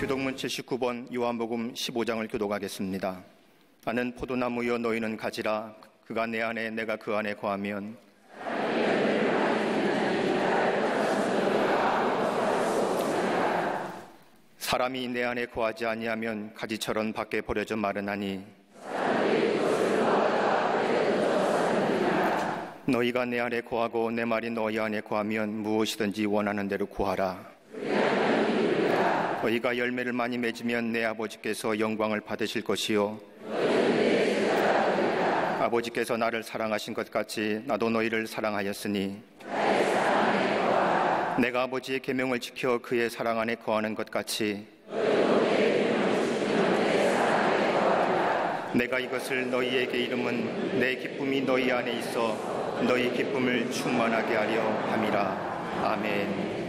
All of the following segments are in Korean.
교독문 79번 요한복음 15장을 교독하겠습니다. 나는 포도나무여 너희는 가지라. 그가 내 안에 내가 그 안에 거하면 사람이 내 안에 거하지 아니하면 가지처럼 밖에 버려져 마르나니 너희가 내 안에 거하고 내 말이 너희 안에 거하면 무엇이든지 원하는 대로 구하라. 너희가 열매를 많이 맺으면 내 아버지께서 영광을 받으실 것이요 아버지께서 나를 사랑하신 것 같이 나도 너희를 사랑하였으니 내가 아버지의 계명을 지켜 그의 사랑 안에 거하는 것 같이 내가 이것을 너희에게 이름은 내 기쁨이 너희 안에 있어 너희 기쁨을 충만하게 하려 함이라. 아멘.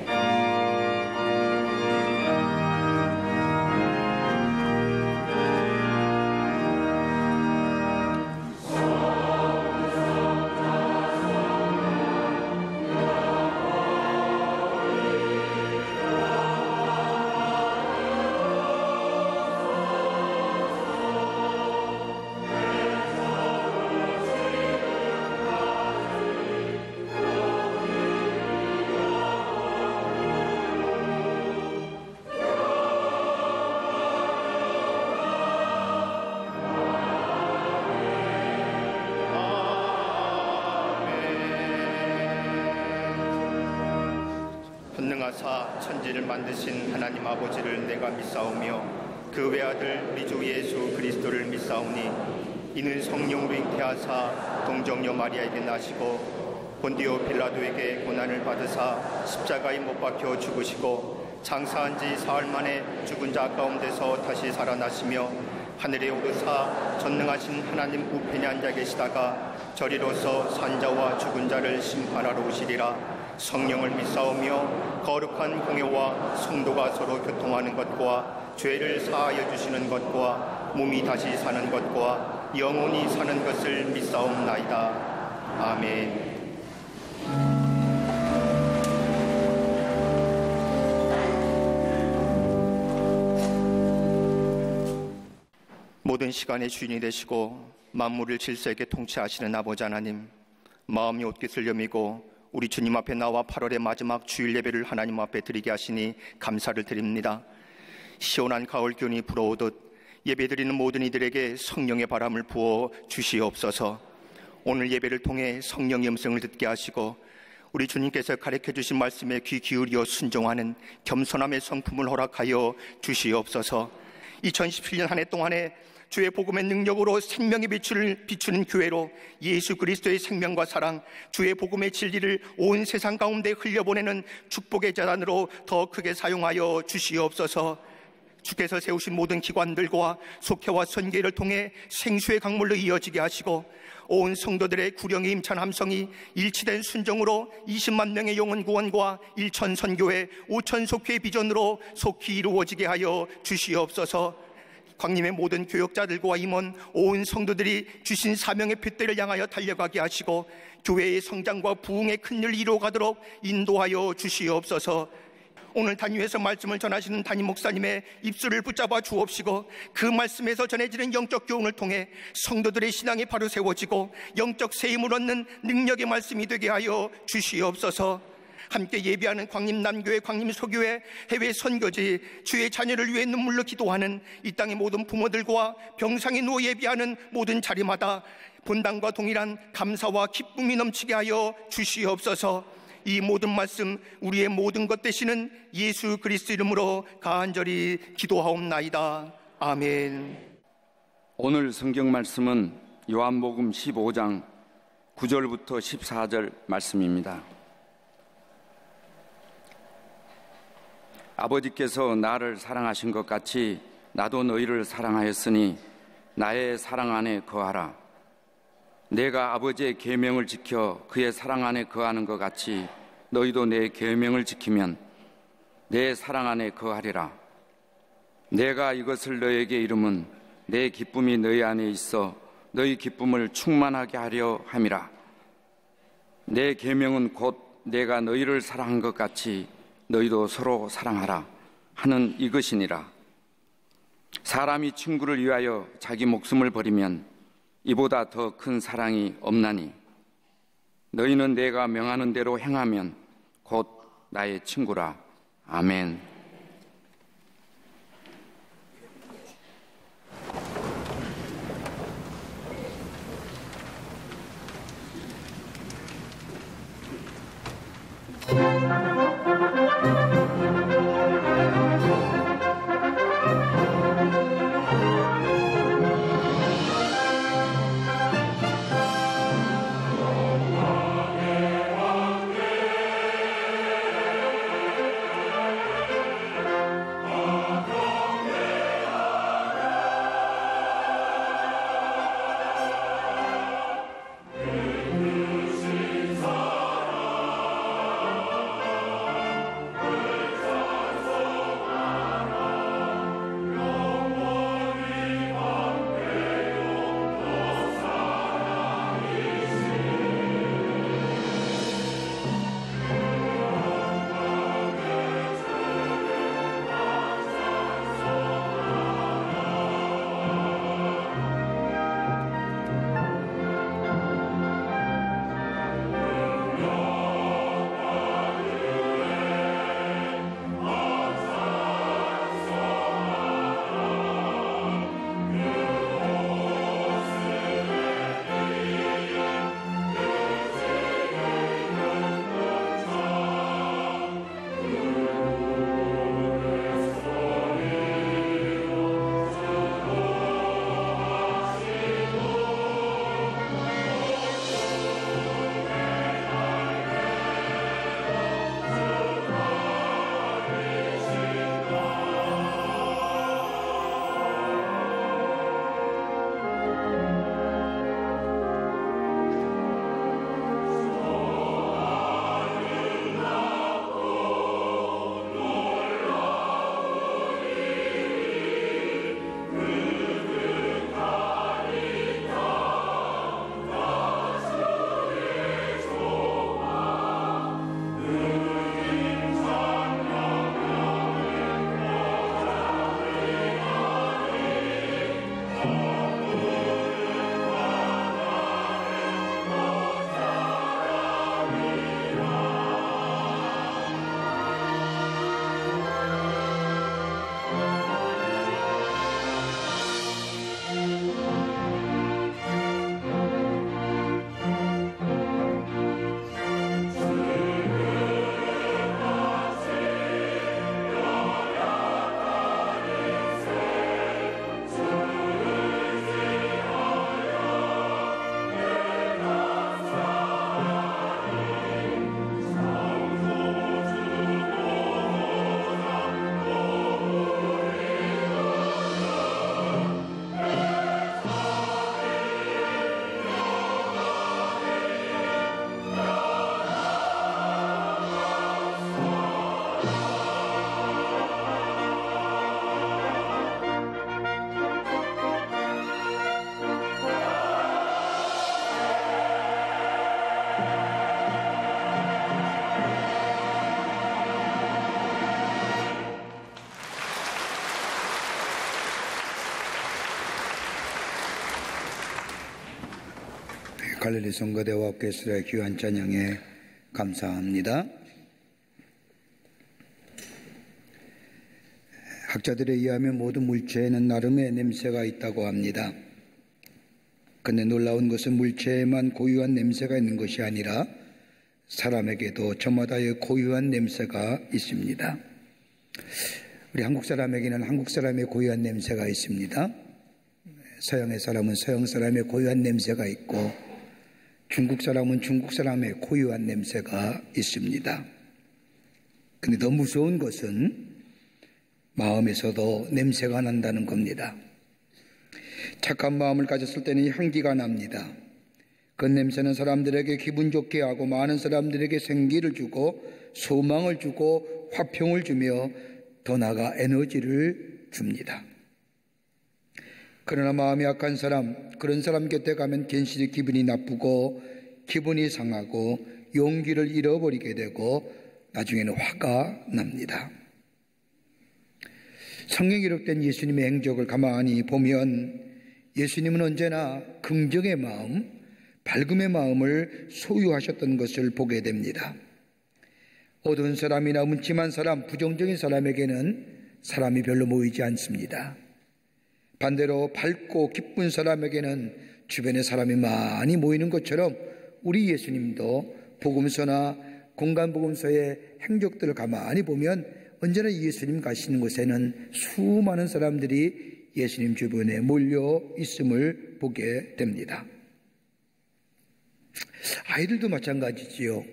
전능하사 천지를 만드신 하나님 아버지를 내가 믿사오며 그 외아들 우리 주 예수 그리스도를 믿사오니 이는 성령으로 잉태하사 동정녀 마리아에게 나시고 본디오 빌라도에게 고난을 받으사 십자가에 못 박혀 죽으시고 장사한 지 사흘 만에 죽은 자 가운데서 다시 살아나시며 하늘에 오르사 전능하신 하나님 우편에 앉아 계시다가 저리로서 산자와 죽은 자를 심판하러 오시리라. 성령을 믿사오며 거룩한 공회와 성도가 서로 교통하는 것과 죄를 사하여 주시는 것과 몸이 다시 사는 것과 영원히 사는 것을 믿사옵나이다. 아멘. 모든 시간의 주인이 되시고 만물을 질서있게 통치하시는 아버지 하나님, 마음이 옷깃을 여미고 우리 주님 앞에 나와 8월의 마지막 주일 예배를 하나님 앞에 드리게 하시니 감사를 드립니다. 시원한 가을 기운이 불어오듯 예배드리는 모든 이들에게 성령의 바람을 부어 주시옵소서. 오늘 예배를 통해 성령의 음성을 듣게 하시고 우리 주님께서 가르쳐 주신 말씀에 귀 기울여 순종하는 겸손함의 성품을 허락하여 주시옵소서. 2017년 한 해 동안에 주의 복음의 능력으로 생명의 빛을 비추는 교회로 예수 그리스도의 생명과 사랑, 주의 복음의 진리를 온 세상 가운데 흘려보내는 축복의 재단으로 더 크게 사용하여 주시옵소서. 주께서 세우신 모든 기관들과 속회와 선교를 통해 생수의 강물로 이어지게 하시고 온 성도들의 구령의 힘찬 함성이 일치된 순종으로 20만 명의 영혼 구원과 1천 선교회 5천 속회의 비전으로 속히 이루어지게 하여 주시옵소서. 광림의 모든 교역자들과 임원, 온 성도들이 주신 사명의 핏대를 향하여 달려가게 하시고 교회의 성장과 부흥의 큰 일을 이루어가도록 인도하여 주시옵소서. 오늘 단위에서 말씀을 전하시는 담임 목사님의 입술을 붙잡아 주옵시고 그 말씀에서 전해지는 영적 교훈을 통해 성도들의 신앙이 바로 세워지고 영적 세임을 얻는 능력의 말씀이 되게 하여 주시옵소서. 함께 예배하는 광림남교회, 광림소교회, 해외 선교지, 주의 자녀를 위해 눈물로 기도하는 이 땅의 모든 부모들과 병상에 누워 예배하는 모든 자리마다 본당과 동일한 감사와 기쁨이 넘치게 하여 주시옵소서. 이 모든 말씀 우리의 모든 것 되시는 예수 그리스도 이름으로 간절히 기도하옵나이다. 아멘. 오늘 성경 말씀은 요한복음 15장 9절부터 14절 말씀입니다. 아버지께서 나를 사랑하신 것 같이 나도 너희를 사랑하였으니 나의 사랑 안에 거하라. 내가 아버지의 계명을 지켜 그의 사랑 안에 거하는 것 같이 너희도 내 계명을 지키면 내 사랑 안에 거하리라. 내가 이것을 너희에게 이름은 내 기쁨이 너희 안에 있어 너희 기쁨을 충만하게 하려 함이라. 내 계명은 곧 내가 너희를 사랑한 것 같이 너희도 서로 사랑하라 하는 이것이니라. 사람이 친구를 위하여 자기 목숨을 버리면 이보다 더 큰 사랑이 없나니 너희는 내가 명하는 대로 행하면 곧 나의 친구라. 아멘. 갈릴리 성가대와 오케스트라의 귀한 찬양에 감사합니다. 학자들에 의하면 모든 물체에는 나름의 냄새가 있다고 합니다. 그런데 놀라운 것은 물체에만 고유한 냄새가 있는 것이 아니라 사람에게도 저마다의 고유한 냄새가 있습니다. 우리 한국 사람에게는 한국 사람의 고유한 냄새가 있습니다. 서양의 사람은 서양 사람의 고유한 냄새가 있고 중국 사람은 중국 사람의 고유한 냄새가 있습니다. 그런데 더 무서운 것은 마음에서도 냄새가 난다는 겁니다. 착한 마음을 가졌을 때는 향기가 납니다. 그 냄새는 사람들에게 기분 좋게 하고 많은 사람들에게 생기를 주고 소망을 주고 화평을 주며 더 나아가 에너지를 줍니다. 그러나 마음이 약한 사람, 그런 사람 곁에 가면 괜시리 기분이 나쁘고 기분이 상하고 용기를 잃어버리게 되고 나중에는 화가 납니다. 성경에 기록된 예수님의 행적을 가만히 보면 예수님은 언제나 긍정의 마음, 밝음의 마음을 소유하셨던 것을 보게 됩니다. 어두운 사람이나 음침한 사람, 부정적인 사람에게는 사람이 별로 모이지 않습니다. 반대로 밝고 기쁜 사람에게는 주변에 사람이 많이 모이는 것처럼 우리 예수님도 복음서나 공간복음서의 행적들을 가만히 보면 언제나 예수님 가시는 곳에는 수많은 사람들이 예수님 주변에 몰려 있음을 보게 됩니다. 아이들도 마찬가지지요.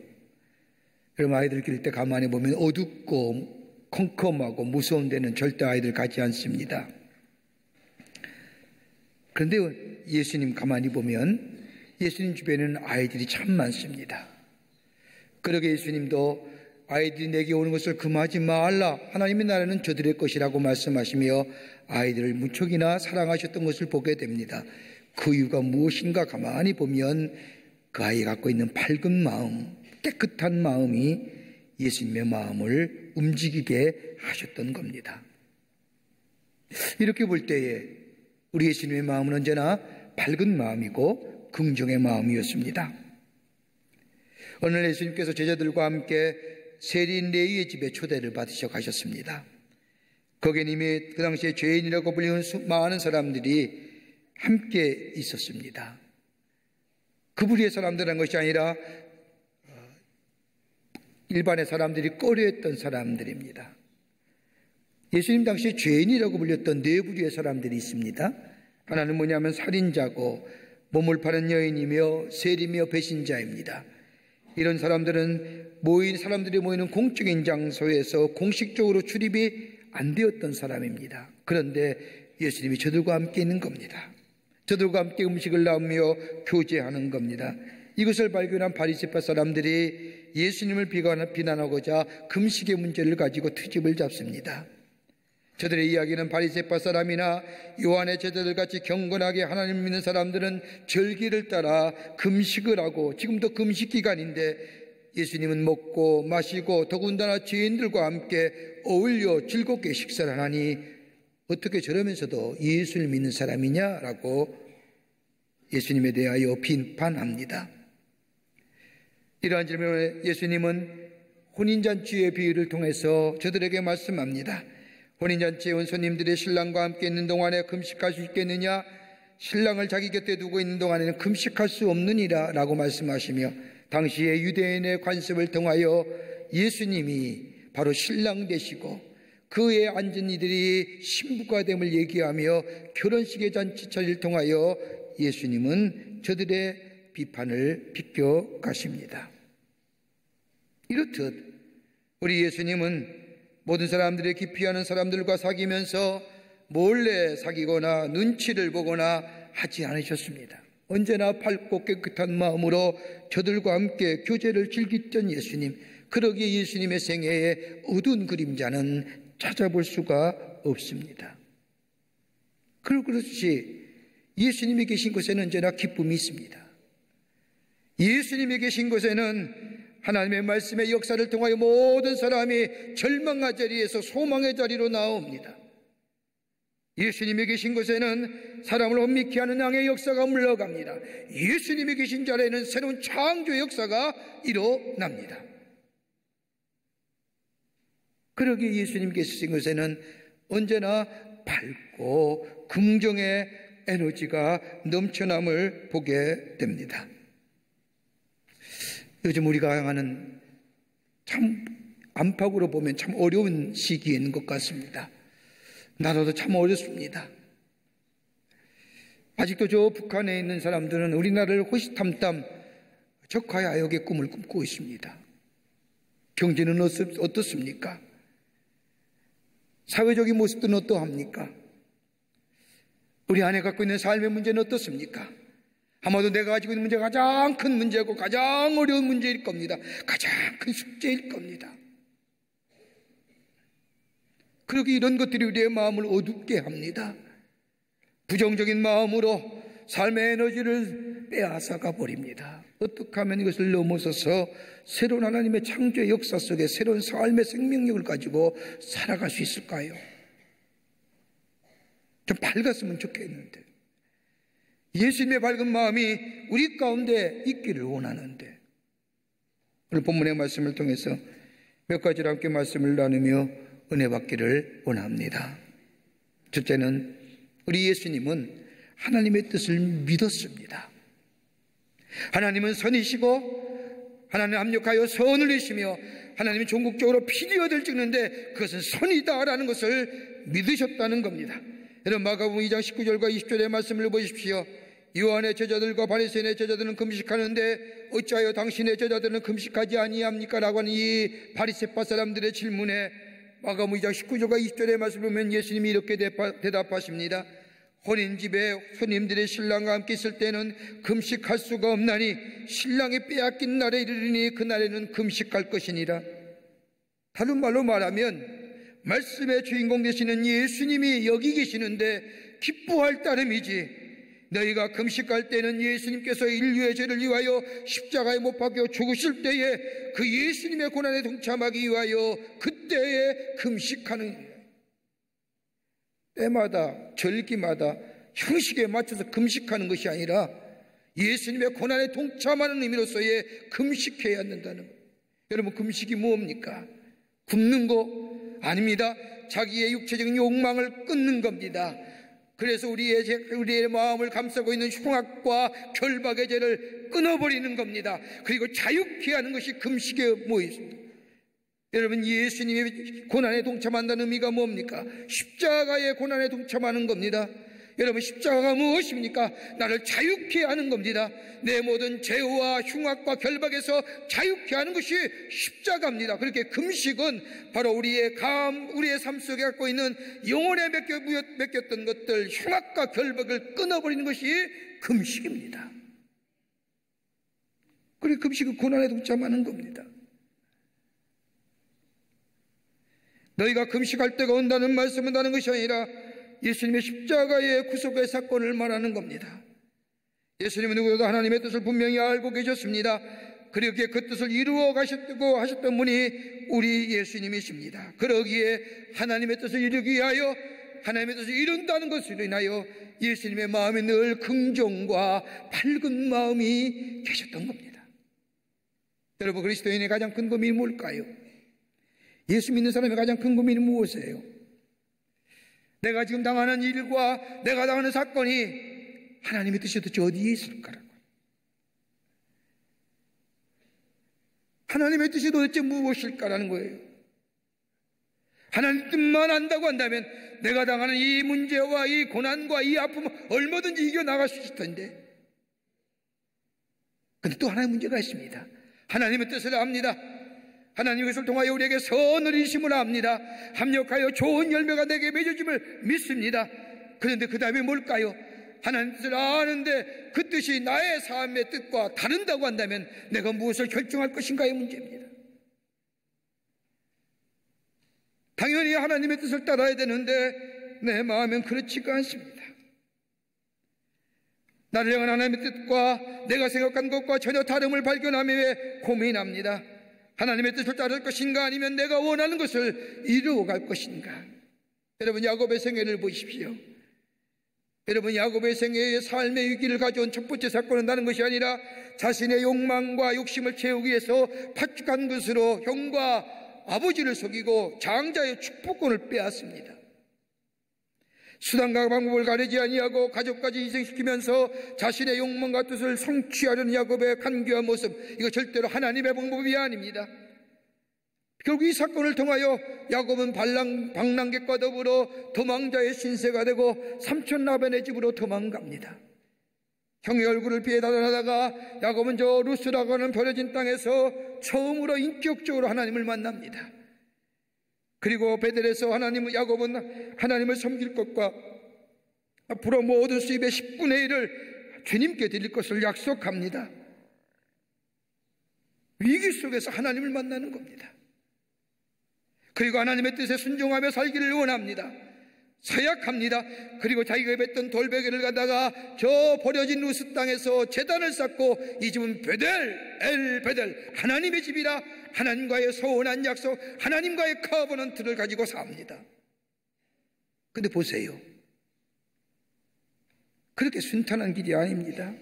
여러분, 아이들 기를 때 가만히 보면 어둡고 컴컴하고 무서운 데는 절대 아이들 가지 않습니다. 그런데 예수님 가만히 보면 예수님 주변에는 아이들이 참 많습니다. 그러게 예수님도 아이들이 내게 오는 것을 금하지 말라. 하나님의 나라는 저들의 것이라고 말씀하시며 아이들을 무척이나 사랑하셨던 것을 보게 됩니다. 그 이유가 무엇인가 가만히 보면 그 아이가 갖고 있는 밝은 마음, 깨끗한 마음이 예수님의 마음을 움직이게 하셨던 겁니다. 이렇게 볼 때에 우리 예수님의 마음은 언제나 밝은 마음이고 긍정의 마음이었습니다. 오늘 예수님께서 제자들과 함께 세리인 레위의 집에 초대를 받으셔 가셨습니다. 거기엔 이미 그 당시에 죄인이라고 불리는 많은 사람들이 함께 있었습니다. 그 부류의 사람들이라는 것이 아니라 일반의 사람들이 꺼려했던 사람들입니다. 예수님 당시 죄인이라고 불렸던 네 부류의 사람들이 있습니다. 하나는 뭐냐면 살인자고 몸을 파는 여인이며 세리며 배신자입니다. 이런 사람들은 사람들이 모이는 공적인 장소에서 공식적으로 출입이 안 되었던 사람입니다. 그런데 예수님이 저들과 함께 있는 겁니다. 저들과 함께 음식을 나누며 교제하는 겁니다. 이것을 발견한 바리새파 사람들이 예수님을 비난하고자 금식의 문제를 가지고 트집을 잡습니다. 저들의 이야기는 바리새파 사람이나 요한의 제자들 같이 경건하게 하나님 믿는 사람들은 절기를 따라 금식을 하고 지금도 금식 기간인데 예수님은 먹고 마시고 더군다나 죄인들과 함께 어울려 즐겁게 식사를 하니 어떻게 저러면서도 예수를 믿는 사람이냐라고 예수님에 대하여 비판합니다. 이러한 질문에 예수님은 혼인잔치의 비유를 통해서 저들에게 말씀합니다. 혼인잔치에 온 손님들이 신랑과 함께 있는 동안에 금식할 수 있겠느냐? 신랑을 자기 곁에 두고 있는 동안에는 금식할 수 없느니라 라고 말씀하시며 당시의 유대인의 관습을 통하여 예수님이 바로 신랑 되시고 그에 앉은 이들이 신부가 됨을 얘기하며 결혼식의 잔치차를 통하여 예수님은 저들의 비판을 비껴 가십니다. 이렇듯 우리 예수님은 모든 사람들이 기피하는 사람들과 사귀면서 몰래 사귀거나 눈치를 보거나 하지 않으셨습니다. 언제나 밝고 깨끗한 마음으로 저들과 함께 교제를 즐겼던 예수님, 그러기에 예수님의 생애에 어두운 그림자는 찾아볼 수가 없습니다. 그렇듯이 예수님이 계신 곳에는 언제나 기쁨이 있습니다. 예수님이 계신 곳에는 하나님의 말씀의 역사를 통하여 모든 사람이 절망의 자리에서 소망의 자리로 나옵니다. 예수님이 계신 곳에는 사람을 혼미케 하는 양의 역사가 물러갑니다. 예수님이 계신 자리에는 새로운 창조의 역사가 일어납니다. 그러기에 예수님 계신 곳에는 언제나 밝고 긍정의 에너지가 넘쳐남을 보게 됩니다. 요즘 우리가 향하는 참 안팎으로 보면 참 어려운 시기에 있는 것 같습니다. 나라도 참 어렵습니다. 아직도 저 북한에 있는 사람들은 우리나라를 호시탐탐 적화야역의 꿈을 꿈꾸고 있습니다. 경제는 어떻습니까? 사회적인 모습들은 어떠합니까? 우리 안에 갖고 있는 삶의 문제는 어떻습니까? 아마도 내가 가지고 있는 문제가 가장 큰 문제고 가장 어려운 문제일 겁니다. 가장 큰 숙제일 겁니다. 그러기 이런 것들이 우리의 마음을 어둡게 합니다. 부정적인 마음으로 삶의 에너지를 빼앗아가 버립니다. 어떻게 하면 이것을 넘어서서 새로운 하나님의 창조의 역사 속에 새로운 삶의 생명력을 가지고 살아갈 수 있을까요? 좀 밝았으면 좋겠는데, 예수님의 밝은 마음이 우리 가운데 있기를 원하는데, 오늘 본문의 말씀을 통해서 몇 가지로 함께 말씀을 나누며 은혜 받기를 원합니다. 첫째는 우리 예수님은 하나님의 뜻을 믿었습니다. 하나님은 선이시고 하나님 합력하여 선을 내시며 하나님이 종국적으로 피리어드를 찍는데 그것은 선이다라는 것을 믿으셨다는 겁니다. 여러분, 마가복음 2장 19절과 20절의 말씀을 보십시오. 요한의 제자들과 바리새인의 제자들은 금식하는데 어찌하여 당신의 제자들은 금식하지 아니합니까? 라고 하는 이 바리새파 사람들의 질문에 마가복음 2장 19절과 20절의 말씀을 보면 예수님이 이렇게 대답하십니다. 혼인집에 손님들의 신랑과 함께 있을 때는 금식할 수가 없나니 신랑이 빼앗긴 날에 이르리니 그날에는 금식할 것이니라. 다른 말로 말하면 말씀의 주인공 되시는 예수님이 여기 계시는데 기뻐할 따름이지, 너희가 금식할 때는 예수님께서 인류의 죄를 위하여 십자가에 못 박혀 죽으실 때에 그 예수님의 고난에 동참하기 위하여 그때에 금식하는, 때마다 절기마다 형식에 맞춰서 금식하는 것이 아니라 예수님의 고난에 동참하는 의미로서의 금식해야 한다는 거예요. 여러분, 금식이 뭡니까? 굶는 거 아닙니다. 자기의 육체적인 욕망을 끊는 겁니다. 그래서 우리의 마음을 감싸고 있는 흉악과 결박의 죄를 끊어버리는 겁니다. 그리고 자유케 하는 것이 금식에 모여 있습니다. 여러분, 예수님의 고난에 동참한다는 의미가 뭡니까? 십자가의 고난에 동참하는 겁니다. 여러분, 십자가가 무엇입니까? 나를 자유케 하는 겁니다. 내 모든 죄와 흉악과 결박에서 자유케 하는 것이 십자가입니다. 그렇게 금식은 바로 우리의 삶 속에 갖고 있는 영혼에 맡겼던 것들, 흉악과 결박을 끊어버리는 것이 금식입니다. 그리고 금식은 고난에 동참하는 겁니다. 너희가 금식할 때가 온다는 말씀은 다른 것이 아니라 예수님의 십자가의 구속의 사건을 말하는 겁니다. 예수님은 누구보다 하나님의 뜻을 분명히 알고 계셨습니다. 그러기에 그 뜻을 이루어 가셨고 하셨던 분이 우리 예수님이십니다. 그러기에 하나님의 뜻을 이루기 위하여, 하나님의 뜻을 이룬다는 것으로 인하여 예수님의 마음에 늘 긍정과 밝은 마음이 계셨던 겁니다. 여러분, 그리스도인의 가장 큰 고민이 뭘까요? 예수 믿는 사람의 가장 큰 고민이 무엇이에요? 내가 지금 당하는 일과 내가 당하는 사건이 하나님의 뜻이 도대체 어디에 있을까라고. 하나님의 뜻이 도대체 무엇일까라는 거예요. 하나님 뜻만 안다고 한다면 내가 당하는 이 문제와 이 고난과 이 아픔을 얼마든지 이겨나갈 수 있을 텐데, 그런데 또 하나의 문제가 있습니다. 하나님의 뜻을 압니다. 하나님의 것을 통하여 우리에게 선을 이루심을 압니다. 합력하여 좋은 열매가 내게 맺어짐을 믿습니다. 그런데 그 다음에 뭘까요? 하나님 뜻을 아는데 그 뜻이 나의 삶의 뜻과 다른다고 한다면 내가 무엇을 결정할 것인가의 문제입니다. 당연히 하나님의 뜻을 따라야 되는데 내 마음은 그렇지가 않습니다. 나를 향한 하나님의 뜻과 내가 생각한 것과 전혀 다름을 발견하며 고민합니다. 하나님의 뜻을 따를 것인가, 아니면 내가 원하는 것을 이루어갈 것인가. 여러분, 야곱의 생애를 보십시오. 여러분, 야곱의 생애의 삶의 위기를 가져온 첫 번째 사건은 다른 것이 아니라 자신의 욕망과 욕심을 채우기 위해서 파죽한 것으로 형과 아버지를 속이고 장자의 축복권을 빼앗습니다. 수단과 방법을 가리지 아니하고 가족까지 희생시키면서 자신의 욕망과 뜻을 성취하려는 야곱의 간교한 모습, 이거 절대로 하나님의 방법이 아닙니다. 결국 이 사건을 통하여 야곱은 방랑객과 더불어 도망자의 신세가 되고 삼촌 라반의 집으로 도망갑니다. 형의 얼굴을 피해 달아나다가 야곱은 저 루스라고 하는 버려진 땅에서 처음으로 인격적으로 하나님을 만납니다. 그리고 베델에서 야곱은 하나님을 섬길 것과 앞으로 모든 수입의 10분의 1을 주님께 드릴 것을 약속합니다. 위기 속에서 하나님을 만나는 겁니다. 그리고 하나님의 뜻에 순종하며 살기를 원합니다. 서약합니다. 그리고 자기가 뱉던 돌베개를 가다가 저 버려진 루스 땅에서 제단을 쌓고 이 집은 베델 하나님의 집이라 하나님과의 서운한 약속, 하나님과의 커버넌트를 가지고 삽니다. 근데 보세요, 그렇게 순탄한 길이 아닙니다.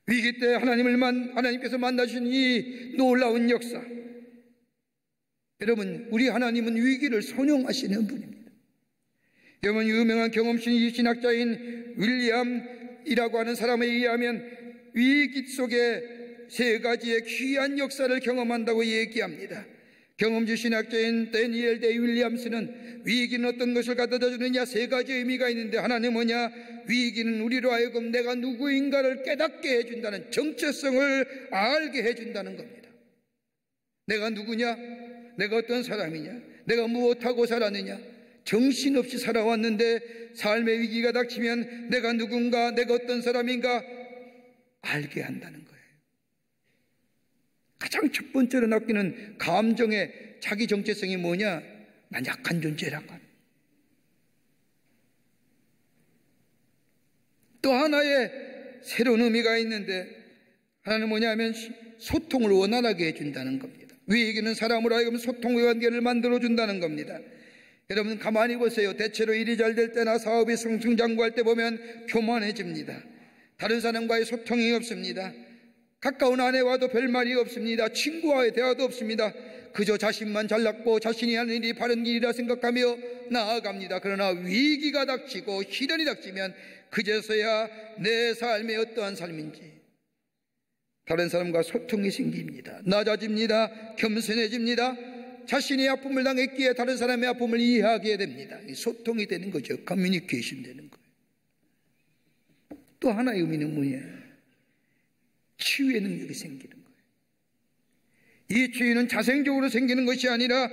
위기 때 하나님께서 만나신 이 놀라운 역사, 여러분, 우리 하나님은 위기를 선용하시는 분입니다. 여러분, 유명한 경험신 신학자인 윌리엄이라고 하는 사람에 의하면 위기 속에 세 가지의 귀한 역사를 경험한다고 얘기합니다. 경험주 신학자인 데니엘 데이 윌리엄스는 위기는 어떤 것을 갖다 주느냐, 세 가지 의미가 있는데, 하나는 뭐냐? 위기는 우리로 하여금 내가 누구인가를 깨닫게 해준다는, 정체성을 알게 해준다는 겁니다. 내가 누구냐? 내가 어떤 사람이냐? 내가 무엇하고 살았느냐? 정신없이 살아왔는데 삶의 위기가 닥치면 내가 누군가, 내가 어떤 사람인가 알게 한다는 거예요. 가장 첫 번째로 낚이는 감정의 자기 정체성이 뭐냐? 난 약한 존재라고 합니다. 또 하나의 새로운 의미가 있는데, 하나는 뭐냐면 소통을 원활하게 해준다는 겁니다. 위기는 사람으로 하여금 소통의 관계를 만들어준다는 겁니다. 여러분, 가만히 보세요. 대체로 일이 잘 될 때나 사업이 승승장구할 때 보면 교만해집니다. 다른 사람과의 소통이 없습니다. 가까운 아내와도 별 말이 없습니다. 친구와의 대화도 없습니다. 그저 자신만 잘났고 자신이 하는 일이 바른 길이라 생각하며 나아갑니다. 그러나 위기가 닥치고 시련이 닥치면 그제서야 내 삶이 어떠한 삶인지 다른 사람과 소통이 생깁니다. 낮아집니다. 겸손해집니다. 자신이 아픔을 당했기에 다른 사람의 아픔을 이해하게 됩니다. 소통이 되는 거죠. 커뮤니케이션 되는 거예요. 또 하나의 의미는 뭐냐? 치유의 능력이 생기는 거예요. 이 치유는 자생적으로 생기는 것이 아니라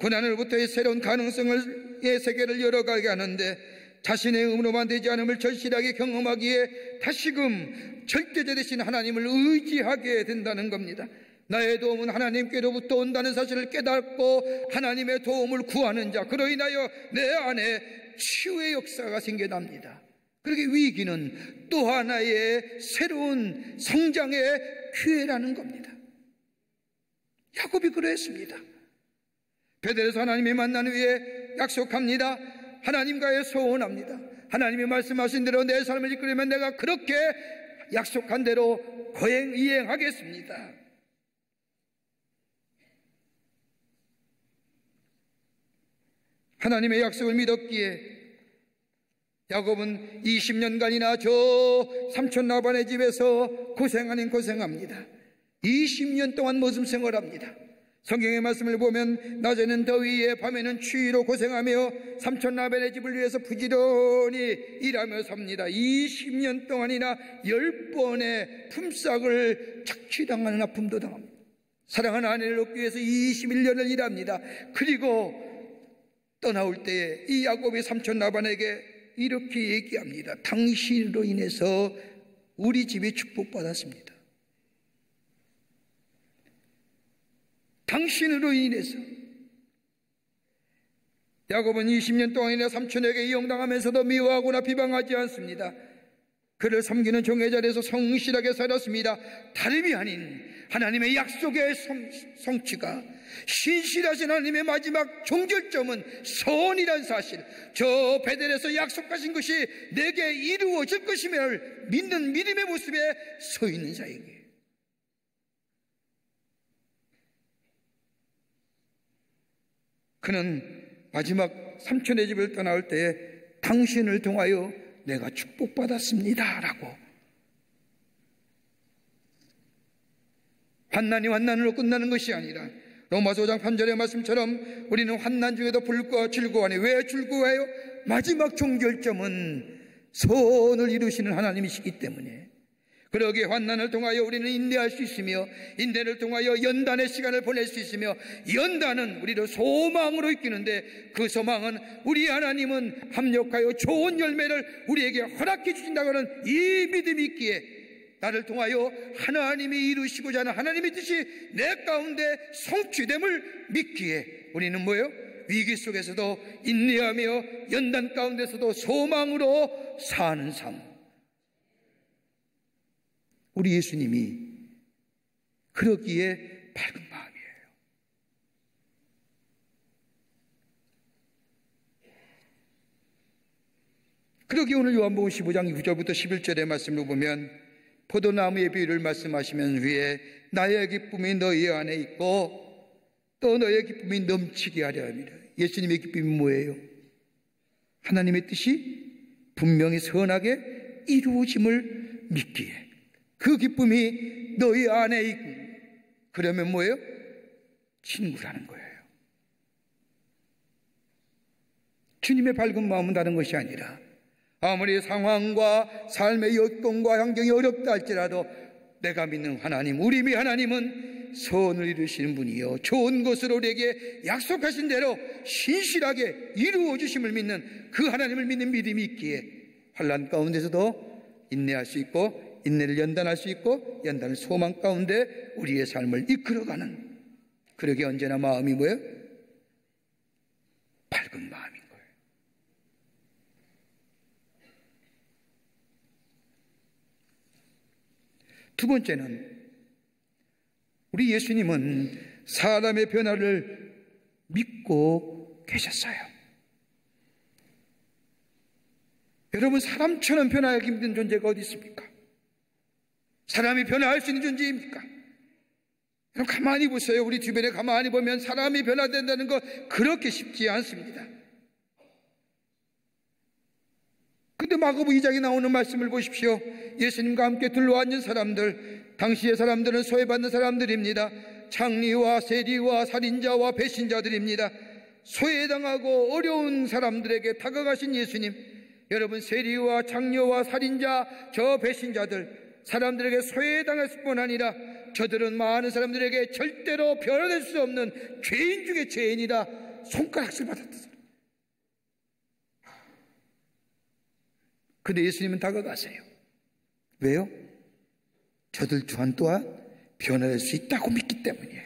고난으로부터의 새로운 가능성의 세계를 열어가게 하는데, 자신의 의무로만 되지 않음을 절실하게 경험하기에 다시금 절대자 되신 하나님을 의지하게 된다는 겁니다. 나의 도움은 하나님께로부터 온다는 사실을 깨닫고 하나님의 도움을 구하는 자, 그로 인하여 내 안에 치유의 역사가 생겨납니다. 그렇게 위기는 또 하나의 새로운 성장의 기회라는 겁니다. 야곱이 그랬습니다. 베델에서 하나님이 만난 후에 약속합니다. 하나님과의 소원합니다. 하나님이 말씀하신 대로 내 삶을 이끌면 내가 그렇게 약속한 대로 이행하겠습니다. 하나님의 약속을 믿었기에 야곱은 20년간이나 저 삼촌 라반의 집에서 고생 아닌 고생합니다. 20년 동안 모습 생활합니다. 성경의 말씀을 보면 낮에는 더위에 밤에는 추위로 고생하며 삼촌 라반의 집을 위해서 부지런히 일하며 삽니다. 20년 동안이나 10번의 품삯을 착취당하는 아픔도 당합니다. 사랑하는 아내를 얻기 위해서 21년을 일합니다. 그리고 떠나올 때에 이 야곱이 삼촌 라반에게 이렇게 얘기합니다. 당신으로 인해서 우리 집이 축복받았습니다. 당신으로 인해서. 야곱은 20년 동안이나 삼촌에게 이용당하면서도 미워하거나 비방하지 않습니다. 그를 섬기는 종의 자리에서 성실하게 살았습니다. 다름이 아닌 하나님의 약속의 성취가, 신실하신 하나님의 마지막 종결점은 선이란 사실, 저 베델에서 약속하신 것이 내게 이루어질 것임을 믿는 믿음의 모습에 서 있는 자에게, 그는 마지막 삼촌의 집을 떠나올 때에 당신을 통하여 내가 축복받았습니다 라고, 환난이 환난으로 끝나는 것이 아니라 로마서 5장 8절의 말씀처럼 우리는 환난 중에도 불과 즐거워하니, 왜 즐거워해요? 마지막 종결점은 선을 이루시는 하나님이시기 때문에. 그러기에 환난을 통하여 우리는 인내할 수 있으며, 인내를 통하여 연단의 시간을 보낼 수 있으며, 연단은 우리를 소망으로 이끄는데, 그 소망은 우리 하나님은 합력하여 좋은 열매를 우리에게 허락해 주신다고 하는 이 믿음이 있기에, 나를 통하여 하나님이 이루시고자 하는 하나님의 뜻이 내 가운데 성취됨을 믿기에 우리는 뭐예요? 위기 속에서도 인내하며 연단 가운데서도 소망으로 사는 삶. 우리 예수님이 그러기에 밝은 마음이에요. 여기 오늘 요한복음 15장 9절부터 11절의 말씀을 보면 포도나무의 비유를 말씀하시면 위에 나의 기쁨이 너희 안에 있고 또 너의 기쁨이 넘치게 하려 합니다. 예수님의 기쁨이 뭐예요? 하나님의 뜻이 분명히 선하게 이루어짐을 믿기에 그 기쁨이 너희 안에 있고 그러면 뭐예요? 친구라는 거예요. 주님의 밝은 마음은 다른 것이 아니라 아무리 상황과 삶의 역동과 환경이 어렵다 할지라도 내가 믿는 하나님, 우리 하나님은 선을 이루시는 분이요 좋은 것을 우리에게 약속하신 대로 신실하게 이루어 주심을 믿는 그 하나님을 믿는 믿음이 있기에 환난 가운데서도 인내할 수 있고 인내를 연단할 수 있고 연단을 소망 가운데 우리의 삶을 이끌어가는 그러게 언제나 마음이 뭐예요? 밝은 마음인 거예요. 두 번째는 우리 예수님은 사람의 변화를 믿고 계셨어요. 여러분, 사람처럼 변화하기 힘든 존재가 어디 있습니까? 사람이 변화할 수 있는 존재입니까? 여러분, 가만히 보세요. 우리 주변에 가만히 보면 사람이 변화된다는 거 그렇게 쉽지 않습니다. 근데 마가복음 2장에 나오는 말씀을 보십시오. 예수님과 함께 둘러앉은 사람들, 당시의 사람들은 소외받는 사람들입니다. 장리와 세리와 살인자와 배신자들입니다. 소외당하고 어려운 사람들에게 다가가신 예수님, 여러분, 세리와 장녀와 살인자, 저 배신자들, 사람들에게 소외당했을 뿐 아니라 저들은 많은 사람들에게 절대로 변화될 수 없는 죄인 중에 죄인이다 손가락질 받았던 사람. 근데 예수님은 다가가세요. 왜요? 저들 또한 변화될 수 있다고 믿기 때문이에요.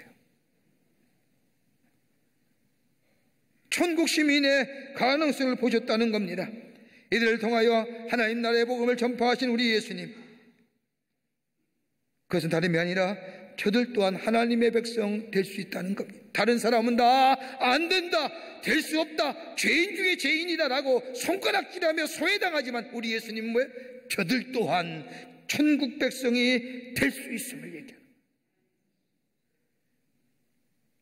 천국 시민의 가능성을 보셨다는 겁니다. 이들을 통하여 하나님 나라의 복음을 전파하신 우리 예수님, 그것은 다름이 아니라 저들 또한 하나님의 백성 될 수 있다는 겁니다. 다른 사람은 다 안 된다, 될 수 없다, 죄인 중에 죄인이다라고 손가락질하며 소외당하지만 우리 예수님은 뭐예요? 저들 또한 천국 백성이 될 수 있음을 얘기합니다.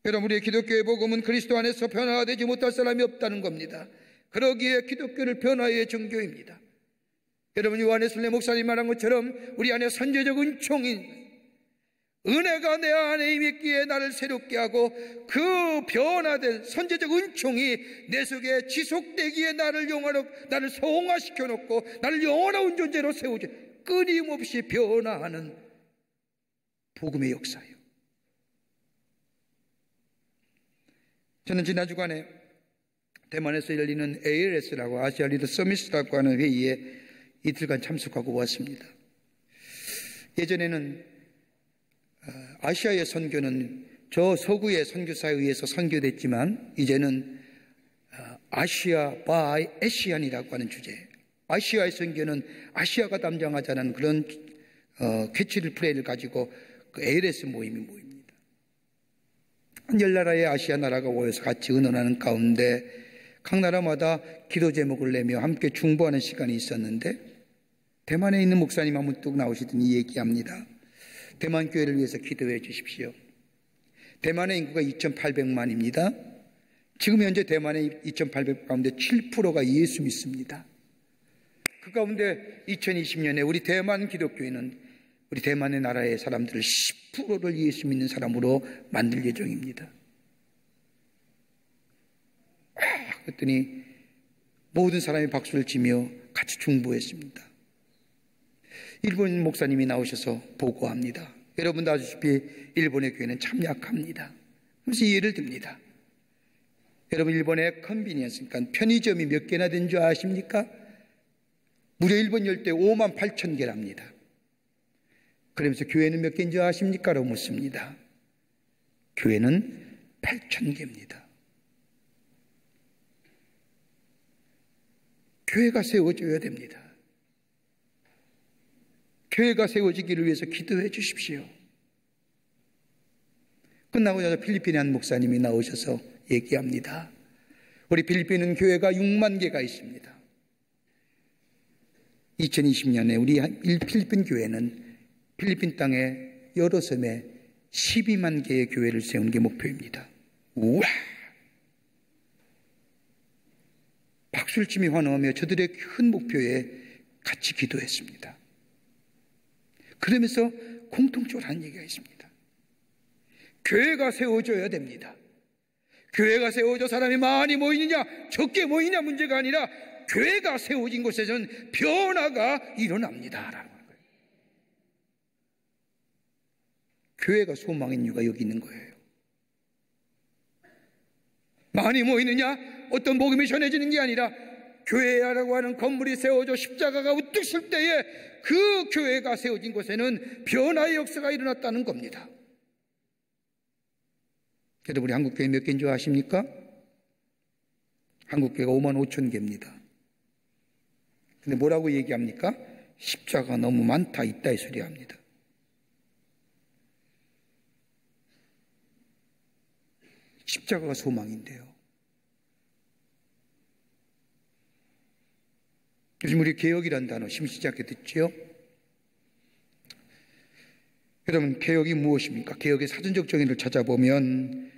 여러분, 우리의 기독교의 복음은 그리스도 안에서 변화되지 못할 사람이 없다는 겁니다. 그러기에 기독교를 변화의 종교입니다. 여러분, 요한에슬레 목사님 말한 것처럼 우리 안에 선제적 은총인 은혜가 내 안에 임했기에 나를 새롭게 하고 그 변화된 선제적 은총이 내 속에 지속되기에 나를 성화시켜 놓고 나를 영원한 존재로 세우지 끊임없이 변화하는 복음의 역사예요. 저는 지난 주간에 대만에서 열리는 ALS라고 아시아 리더 서밋이라고 하는 회의에 이틀간 참석하고 왔습니다. 예전에는 아시아의 선교는 저 서구의 선교사에 의해서 선교됐지만 이제는 아시아 바이 에시안이라고 하는 주제, 아시아의 선교는 아시아가 담당하자는 그런 캐치를 프레이를 가지고 그 ALS 모임이 모입니다. 한 10나라의 아시아 나라가 모여서 같이 의논하는 가운데 각 나라마다 기도 제목을 내며 함께 중보하는 시간이 있었는데 대만에 있는 목사님 한 분 뚝 나오시더니 얘기합니다. 대만 교회를 위해서 기도해 주십시오. 대만의 인구가 2,800만입니다. 지금 현재 대만의 2,800 가운데 7%가 예수 믿습니다. 그 가운데 2020년에 우리 대만 기독교회는 우리 대만의 나라의 사람들을 10%를 예수 믿는 사람으로 만들 예정입니다. 그랬더니 모든 사람이 박수를 치며 같이 중보했습니다. 일본 목사님이 나오셔서 보고합니다. 여러분도 아시다시피 일본의 교회는 참 약합니다. 그래서 예를 듭니다. 여러분, 일본의 컨비니언스, 그러니까 편의점이 몇 개나 된 줄 아십니까? 무려 일본 열대 58,000개랍니다. 그러면서 교회는 몇 개인 줄 아십니까? 라고 묻습니다. 교회는 8,000개입니다. 교회가 세워져야 됩니다. 교회가 세워지기를 위해서 기도해 주십시오. 끝나고 나서 필리핀의 한 목사님이 나오셔서 얘기합니다. 우리 필리핀은 교회가 6만 개가 있습니다. 2020년에 우리 필리핀 교회는 필리핀 땅에 여러 섬에 12만 개의 교회를 세우는 게 목표입니다. 우와! 박수를 치며 환호하며 저들의 큰 목표에 같이 기도했습니다. 그러면서 공통적으로 하는 얘기가 있습니다. 교회가 세워져야 됩니다. 교회가 세워져 사람이 많이 모이느냐 적게 모이느냐 문제가 아니라 교회가 세워진 곳에서는 변화가 일어납니다 라는 거예요. 교회가 소망인 이유가 여기 있는 거예요. 많이 모이느냐 어떤 복음이 전해지는 게 아니라 교회라고 하는 건물이 세워져 십자가가 우뚝 설 때에 그 교회가 세워진 곳에는 변화의 역사가 일어났다는 겁니다. 그래도 우리 한국교회 몇 개인 줄 아십니까? 한국교회가 5만 5천 개입니다. 근데 뭐라고 얘기합니까? 십자가 너무 많다 있다 이 소리 합니다. 십자가가 소망인데요. 요즘 우리 개혁이라는 단어 심시지 않게 듣지요? 여러분, 개혁이 무엇입니까? 개혁의 사전적 정의를 찾아보면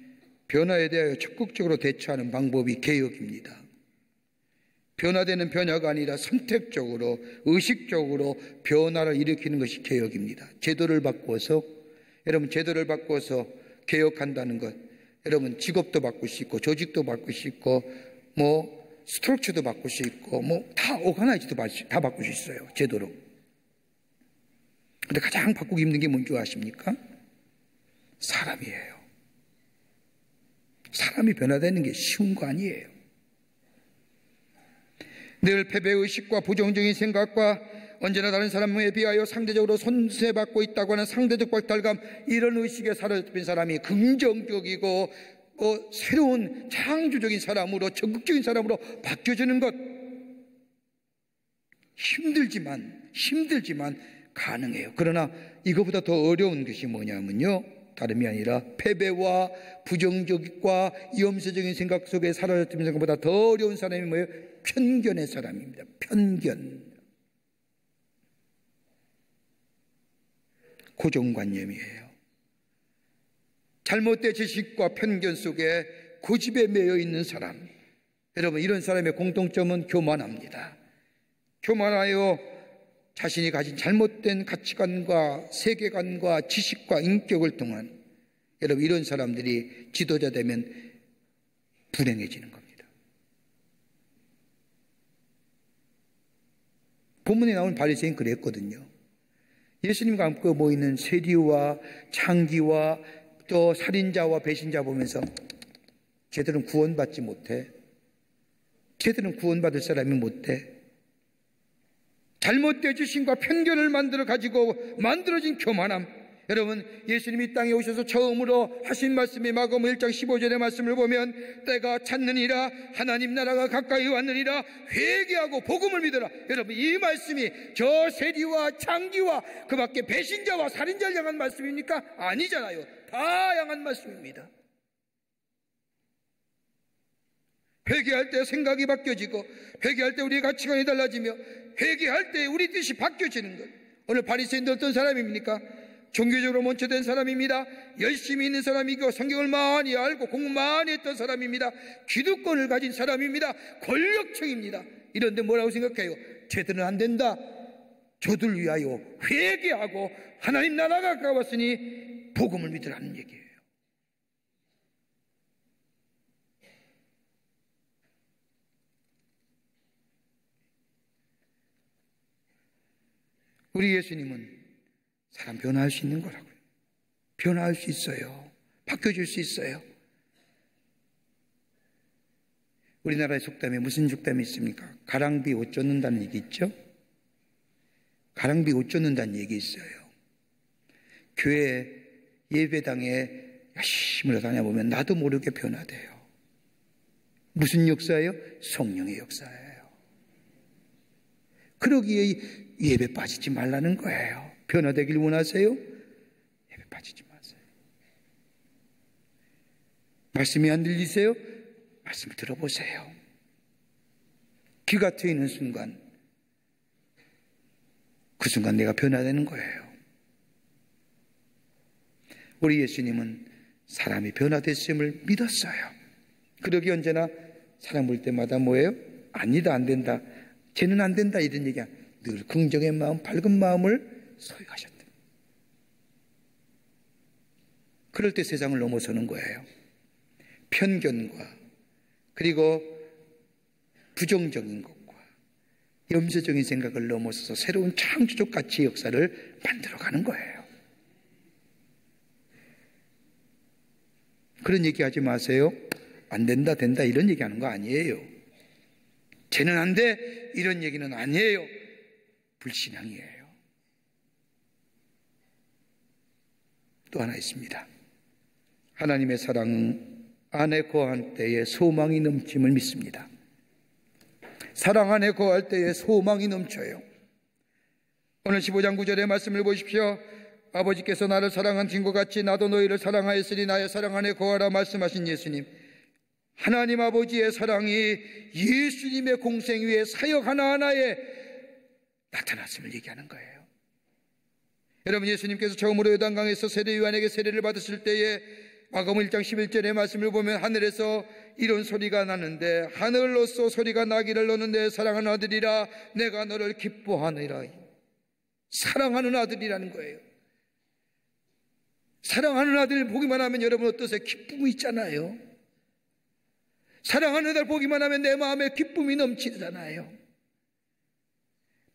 변화에 대하여 적극적으로 대처하는 방법이 개혁입니다. 변화되는 변화가 아니라 선택적으로 의식적으로 변화를 일으키는 것이 개혁입니다. 제도를 바꿔서 여러분 제도를 바꿔서 개혁한다는 것, 여러분 직업도 바꿀 수 있고 조직도 바꿀 수 있고 스트럭처도 바꿀 수 있고 다 오가나이즈도 다 바꿀 수 있어요. 제도로. 근데 가장 바꾸기 힘든 게 뭔지 아십니까? 사람이에요. 사람이 변화되는 게 쉬운 거 아니에요. 늘 패배의식과 부정적인 생각과 언제나 다른 사람에 비하여 상대적으로 손세받고 있다고 하는 상대적 박탈감, 이런 의식에 사로잡힌 사람이 긍정적이고 새로운 창조적인 사람으로, 적극적인 사람으로 바뀌어지는 것, 힘들지만 가능해요. 그러나 이거보다 더 어려운 것이 뭐냐면요, 다름이 아니라 패배와 부정적과 염세적인 생각 속에 사로잡힌 생각보다 더 어려운 사람이 뭐예요? 편견의 사람입니다. 편견. 고정관념이에요. 잘못된 지식과 편견 속에 고집에 매여 있는 사람. 여러분, 이런 사람의 공통점은 교만합니다. 교만하여 자신이 가진 잘못된 가치관과 세계관과 지식과 인격을 통한, 여러분, 이런 사람들이 지도자 되면 불행해지는 겁니다. 본문에 나온 바리새인은 그랬거든요. 예수님과 함께 모이는 세리와 창기와 또 살인자와 배신자 보면서 쟤들은 구원받지 못해. 쟤들은 구원받을 사람이 못돼. 잘못된 지식과 편견을 만들어 가지고 만들어진 교만함. 여러분, 예수님이 이 땅에 오셔서 처음으로 하신 말씀이 마가복음 1장 15절의 말씀을 보면 때가 찼느니라, 하나님 나라가 가까이 왔느니라, 회개하고 복음을 믿어라. 여러분, 이 말씀이 저 세리와 창기와 그 밖에 배신자와 살인자를 향한 말씀입니까? 아니잖아요. 다 향한 말씀입니다. 회개할 때 생각이 바뀌어지고, 회개할 때 우리의 가치관이 달라지며, 회개할 때 우리 뜻이 바뀌어지는 것. 오늘 바리새인들 어떤 사람입니까? 종교적으로 먼저된 사람입니다. 열심히 있는 사람이고 성경을 많이 알고 공부 많이 했던 사람입니다. 기득권을 가진 사람입니다. 권력층입니다. 이런데 뭐라고 생각해요? 쟤들은 안 된다. 저들 위하여 회개하고 하나님 나라가 가까웠으니 복음을 믿으라는 얘기예요. 우리 예수님은 사람 변화할 수 있는 거라고요. 변화할 수 있어요. 바뀌어질 수 있어요. 우리나라의 속담에 무슨 속담이 있습니까? 가랑비 옷 젖는다는 얘기 있죠? 가랑비 옷 젖는다는 얘기 있어요. 교회 예배당에 열심히 다녀보면 나도 모르게 변화돼요. 무슨 역사예요? 성령의 역사예요. 그러기에 예배 빠지지 말라는 거예요. 변화되길 원하세요? 예배 빠지지 마세요. 말씀이 안 들리세요? 말씀을 들어보세요. 귀가 트이는 순간 그 순간 내가 변화되는 거예요. 우리 예수님은 사람이 변화됐음을 믿었어요. 그러기 언제나 사람 볼 때마다 뭐예요? 아니다, 안 된다, 쟤는 안 된다, 이런 얘기야. 늘 긍정의 마음, 밝은 마음을 소유하셨다. 그럴 때 세상을 넘어서는 거예요. 편견과 그리고 부정적인 것과 염세적인 생각을 넘어서서 새로운 창조적 가치의 역사를 만들어가는 거예요. 그런 얘기하지 마세요. 안 된다, 된다 이런 얘기하는 거 아니에요. 쟤는 안 돼 이런 얘기는 아니에요. 불신앙이에요. 또 하나 있습니다. 하나님의 사랑 안에 거할 때에 소망이 넘침을 믿습니다. 사랑 안에 거할 때에 소망이 넘쳐요. 오늘 15장 9절의 말씀을 보십시오. 아버지께서 나를 사랑하신 것 같이 나도 너희를 사랑하였으니 나의 사랑 안에 거하라 말씀하신 예수님. 하나님 아버지의 사랑이 예수님의 공생 위에 사역 하나하나에 나타났음을 얘기하는 거예요. 여러분, 예수님께서 처음으로 요단강에서 세례 요한에게 세례를 받으실 때에 마가복음 1장 11절의 말씀을 보면 하늘에서 이런 소리가 나는데 하늘로서 소리가 나기를 너는 내 사랑하는 아들이라 내가 너를 기뻐하느니라. 사랑하는 아들이라는 거예요. 사랑하는 아들 보기만 하면 여러분 어떠세요? 기쁨이 있잖아요. 사랑하는 아들 보기만 하면 내 마음에 기쁨이 넘치잖아요.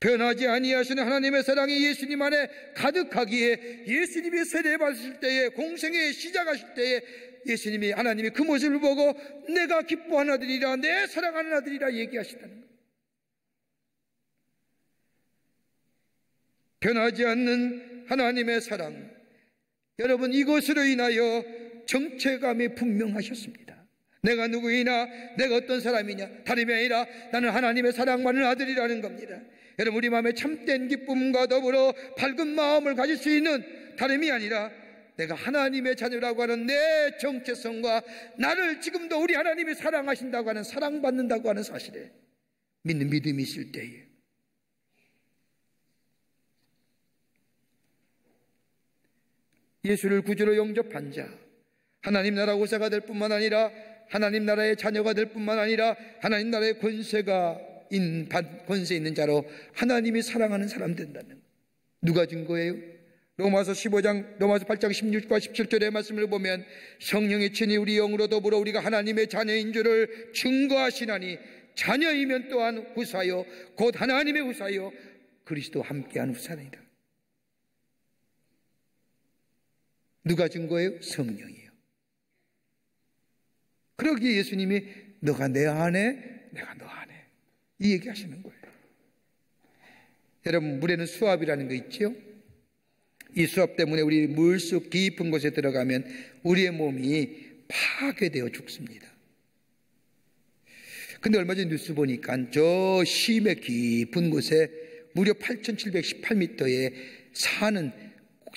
변하지 아니하시는 하나님의 사랑이 예수님 안에 가득하기에 예수님이 세례 받으실 때에 공생에 시작하실 때에 예수님이 하나님이 그 모습을 보고 내가 기뻐하는 아들이라 내 사랑하는 아들이라 얘기하시다는 거예요. 변하지 않는 하나님의 사랑, 여러분 이것으로 인하여 정체감이 분명하셨습니다. 내가 누구이나 내가 어떤 사람이냐 다름이 아니라 나는 하나님의 사랑받는 아들이라는 겁니다. 여러분 우리 마음에 참된 기쁨과 더불어 밝은 마음을 가질 수 있는 다름이 아니라 내가 하나님의 자녀라고 하는 내 정체성과 나를 지금도 우리 하나님이 사랑하신다고 하는 사랑받는다고 하는 사실에 믿는 믿음이 있을 때에 예수를 구주로 영접한 자, 하나님 나라 후사가 될 뿐만 아니라 하나님 나라의 자녀가 될 뿐만 아니라 하나님 나라의 권세 있는 자로 하나님이 사랑하는 사람 된다는 것. 누가 증거예요? 로마서 8장 16과 17절의 말씀을 보면 성령이 친히 우리 영으로 더불어 우리가 하나님의 자녀인 줄을 증거하시나니 자녀이면 또한 후사요 곧 하나님의 후사요 그리스도와 함께한 후사이다. 누가 증거예요? 성령이에요. 그러기에 예수님이 너가 내 안에 내가 너 안에 이 얘기하시는 거예요. 여러분 물에는 수압이라는 거 있죠? 이 수압 때문에 우리 물속 깊은 곳에 들어가면 우리의 몸이 파괴되어 죽습니다. 근데 얼마 전에 뉴스 보니까 저 심해 깊은 곳에 무려 8,718m에 사는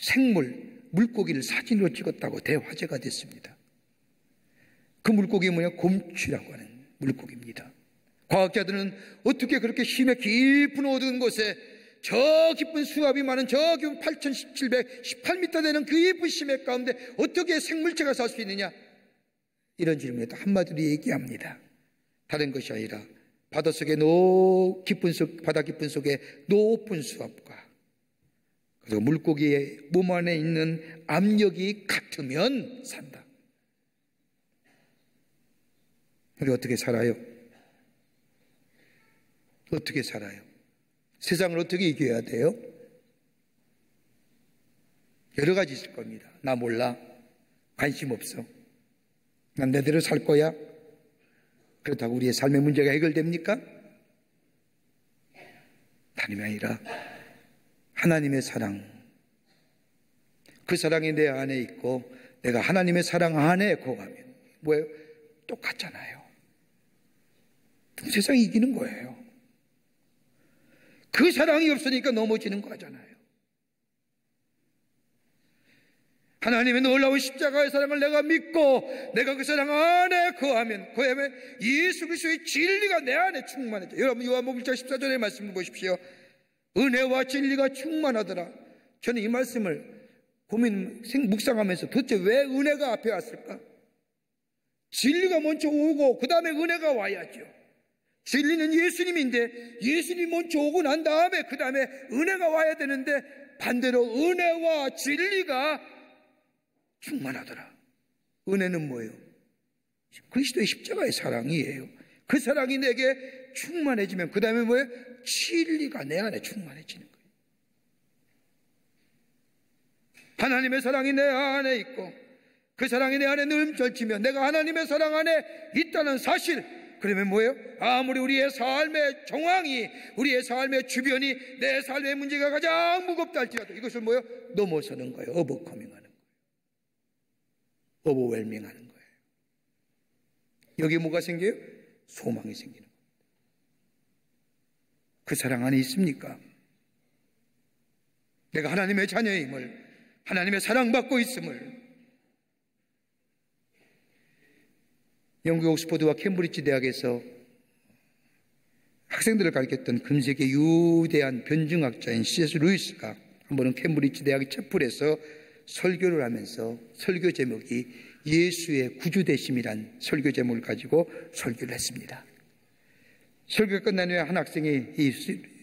생물 물고기를 사진으로 찍었다고 대화제가 됐습니다. 그 물고기 뭐냐? 곰취라고 하는 물고기입니다. 과학자들은 어떻게 그렇게 심해 깊은 어두운 곳에 저 깊은 수압이 많은 저 깊은 8,718m 되는 그 깊은 심해 가운데 어떻게 생물체가 살 수 있느냐? 이런 질문에도 한마디로 얘기합니다. 다른 것이 아니라 바다 깊은 속에 높은 수압과 그리고 물고기의 몸 안에 있는 압력이 같으면 산다. 우리 어떻게 살아요? 어떻게 살아요? 세상을 어떻게 이겨야 돼요? 여러 가지 있을 겁니다. 나 몰라. 관심 없어. 난 내대로 살 거야. 그렇다고 우리의 삶의 문제가 해결됩니까? 다름이 아니라 하나님의 사랑, 그 사랑이 내 안에 있고 내가 하나님의 사랑 안에 거하면 뭐예요? 똑같잖아요. 세상이 이기는 거예요. 그 사랑이 없으니까 넘어지는 거잖아요. 하나님의 놀라운 십자가의 사랑을 내가 믿고 내가 그 사랑 안에 거하면 예수 그리스도의 진리가 내 안에 충만해져. 여러분 요한복음 1장 14절의 말씀을 보십시오. 은혜와 진리가 충만하더라. 저는 이 말씀을 묵상하면서 도대체 왜 은혜가 앞에 왔을까? 진리가 먼저 오고 그 다음에 은혜가 와야죠. 진리는 예수님인데 예수님이 먼저 오고 난 다음에 그 다음에 은혜가 와야 되는데 반대로 은혜와 진리가 충만하더라. 은혜는 뭐예요? 그리스도의 십자가의 사랑이에요. 그 사랑이 내게 충만해지면 그 다음에 뭐예요? 진리가 내 안에 충만해지는 거예요. 하나님의 사랑이 내 안에 있고 그 사랑이 내 안에 넘쳐지면 내가 하나님의 사랑 안에 있다는 사실, 그러면 뭐예요? 아무리 우리의 삶의 정황이, 우리의 삶의 주변이 내 삶의 문제가 가장 무겁다 할지라도 이것을 뭐예요? 넘어서는 거예요. 어버커밍하는 거예요. 오버웰밍하는 거예요. 여기에 뭐가 생겨요? 소망이 생기는 거예요. 그 사랑 안에 있습니까? 내가 하나님의 자녀임을, 하나님의 사랑받고 있음을. 영국 옥스퍼드와 캠브리지 대학에서 학생들을 가르쳤던 금세기의 유대한 변증학자인 C.S. 루이스가 한 번은 캠브리지 대학 채플에서 설교를 하면서 설교 제목이 예수의 구주되심이란 설교 제목을 가지고 설교를 했습니다. 설교가 끝난 후에 한 학생이 이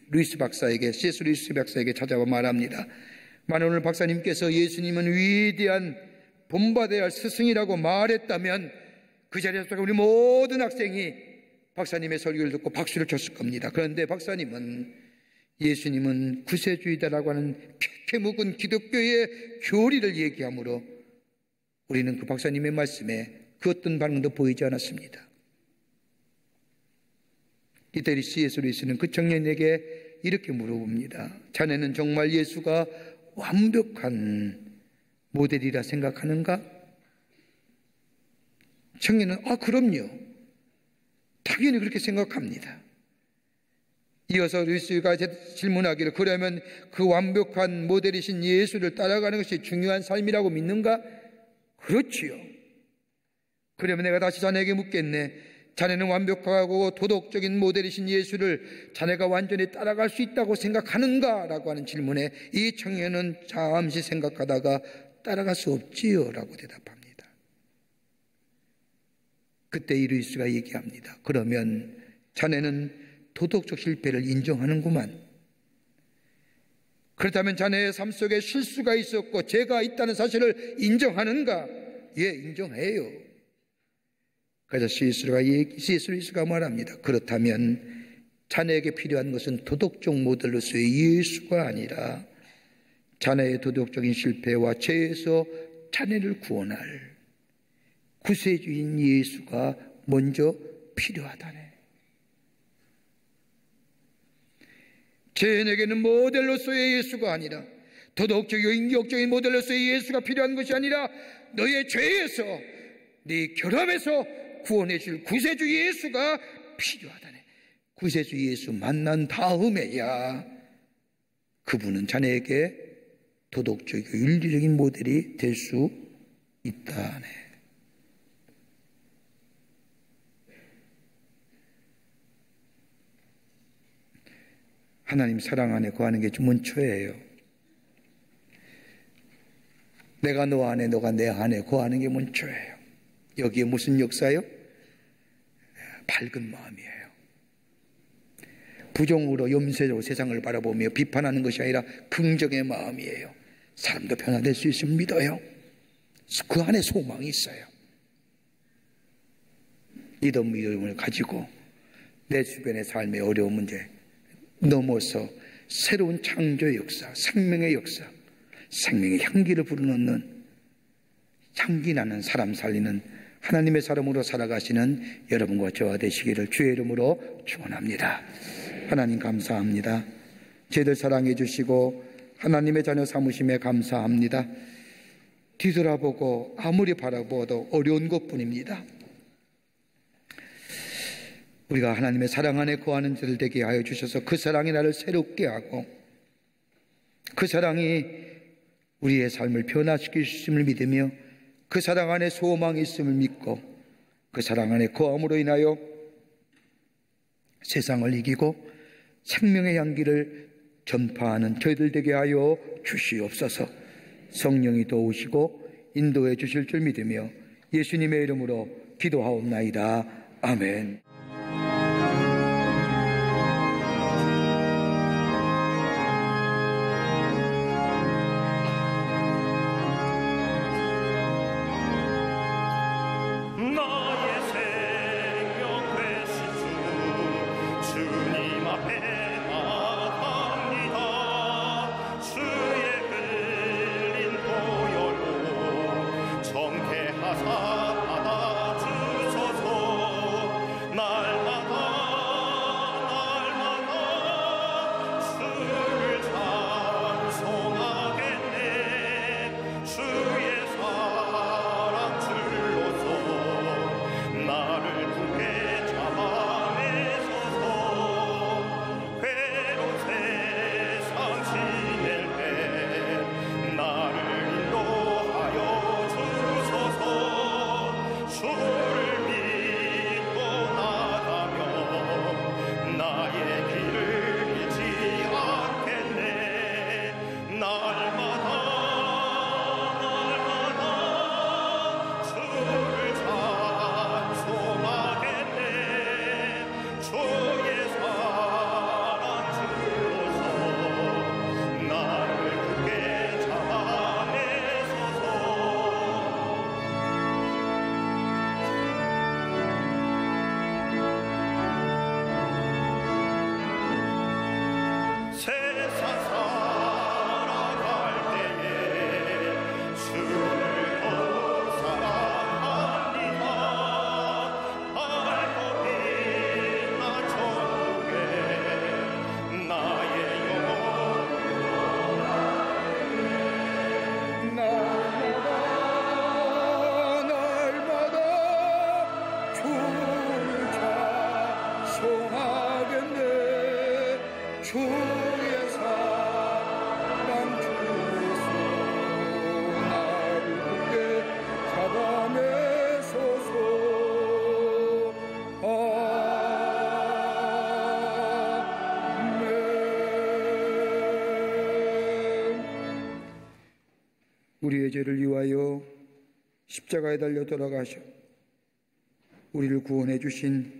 루이스 박사에게, C.S. 루이스 박사에게 찾아와 말합니다. 만약 오늘 박사님께서 예수님은 위대한 본받아야 할 스승이라고 말했다면 그 자리에서 우리 모든 학생이 박사님의 설교를 듣고 박수를 쳤을 겁니다. 그런데 박사님은 예수님은 구세주의다라고 하는 폐케 묵은 기독교의 교리를 얘기하므로 우리는 그 박사님의 말씀에 그 어떤 반응도 보이지 않았습니다. 이때 C.S. 루이스는 그 청년에게 이렇게 물어봅니다. 자네는 정말 예수가 완벽한 모델이라 생각하는가? 청년은 그럼요. 당연히 그렇게 생각합니다. 이어서 루이스가 질문하기를, 그러면 그 완벽한 모델이신 예수를 따라가는 것이 중요한 삶이라고 믿는가? 그렇지요. 그러면 내가 다시 자네에게 묻겠네. 자네는 완벽하고 도덕적인 모델이신 예수를 자네가 완전히 따라갈 수 있다고 생각하는가? 라고 하는 질문에 이 청년은 잠시 생각하다가 따라갈 수 없지요 라고 대답합니다. 그때 이 루이스가 얘기합니다. 그러면 자네는 도덕적 실패를 인정하는구만. 그렇다면 자네의 삶 속에 실수가 있었고 죄가 있다는 사실을 인정하는가? 예, 인정해요. 그래서 C.S. 루이스가 말합니다. 그렇다면 자네에게 필요한 것은 도덕적 모델로서의 예수가 아니라 자네의 도덕적인 실패와 죄에서 자네를 구원할 구세주인 예수가 먼저 필요하다네. 죄인에게는 모델로서의 예수가 아니라, 도덕적이고 인격적인 모델로서의 예수가 필요한 것이 아니라 너의 죄에서, 네 결함에서 구원해 줄 구세주 예수가 필요하다네. 구세주 예수 만난 다음에야 그분은 자네에게 도덕적이고 윤리적인 모델이 될 수 있다네. 하나님 사랑 안에 거하는 게 문초예요. 내가 너 안에, 너가 내 안에 거하는 게 문초예요. 여기에 무슨 역사요? 밝은 마음이에요. 부정으로 염세로 세상을 바라보며 비판하는 것이 아니라 긍정의 마음이에요. 사람도 변화될 수 있음을 믿어요. 그 안에 소망이 있어요. 믿음을 가지고 내 주변의 삶의 어려운 문제 넘어서 새로운 창조의 역사, 생명의 역사, 생명의 향기를 불어넣는 향기 나는 사람 살리는 하나님의 사람으로 살아가시는 여러분과 저와 되시기를 주의 이름으로 축원합니다. 하나님 감사합니다. 저희들 사랑해 주시고 하나님의 자녀 삼으심에 감사합니다. 뒤돌아보고 아무리 바라보아도 어려운 것뿐입니다. 우리가 하나님의 사랑 안에 거하는 자들 되게 하여 주셔서 그 사랑이 나를 새롭게 하고 그 사랑이 우리의 삶을 변화시킬 수 있음을 믿으며 그 사랑 안에 소망이 있음을 믿고 그 사랑 안에 거함으로 인하여 세상을 이기고 생명의 향기를 전파하는 저희들 되게 하여 주시옵소서. 성령이 도우시고 인도해 주실 줄 믿으며 예수님의 이름으로 기도하옵나이다. 아멘. 우리의 죄를 위하여 십자가에 달려 돌아가셔 우리를 구원해 주신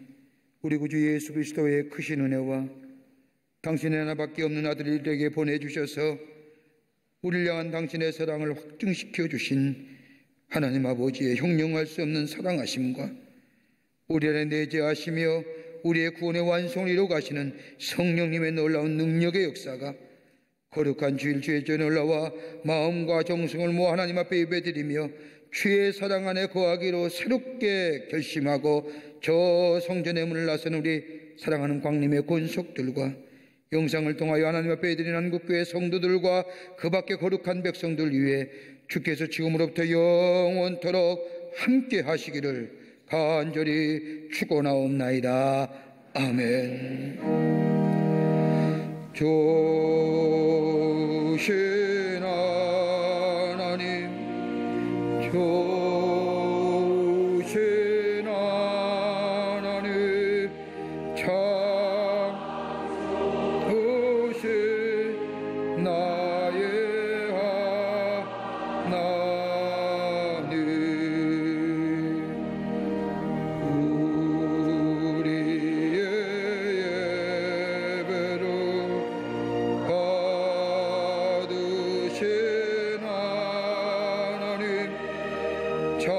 우리 구주 예수 그리스도의 크신 은혜와 당신의 하나밖에 없는 아들을 우리에게 보내주셔서 우리를 향한 당신의 사랑을 확증시켜 주신 하나님 아버지의 형용할 수 없는 사랑하심과 우리 안에 내재하시며 우리의 구원의 완성을 이루어 가시는 성령님의 놀라운 능력의 역사가 거룩한 주일 주의 전에 올라와 마음과 정성을 모아 하나님 앞에 예배드리며 주의 사랑 안에 거하기로 새롭게 결심하고 저 성전의 문을 나선 우리 사랑하는 광림의 권속들과 영상을 통하여 하나님 앞에 예드린 한국교회 성도들과 그 밖의 거룩한 백성들 위해 주께서 지금으로부터 영원토록 함께 하시기를 간절히 축원하옵나이다. 아멘. 조신 하나님, 조신 하나님, 참으신 나의 하나님, 우리의 예배를 받으신 하나님, 자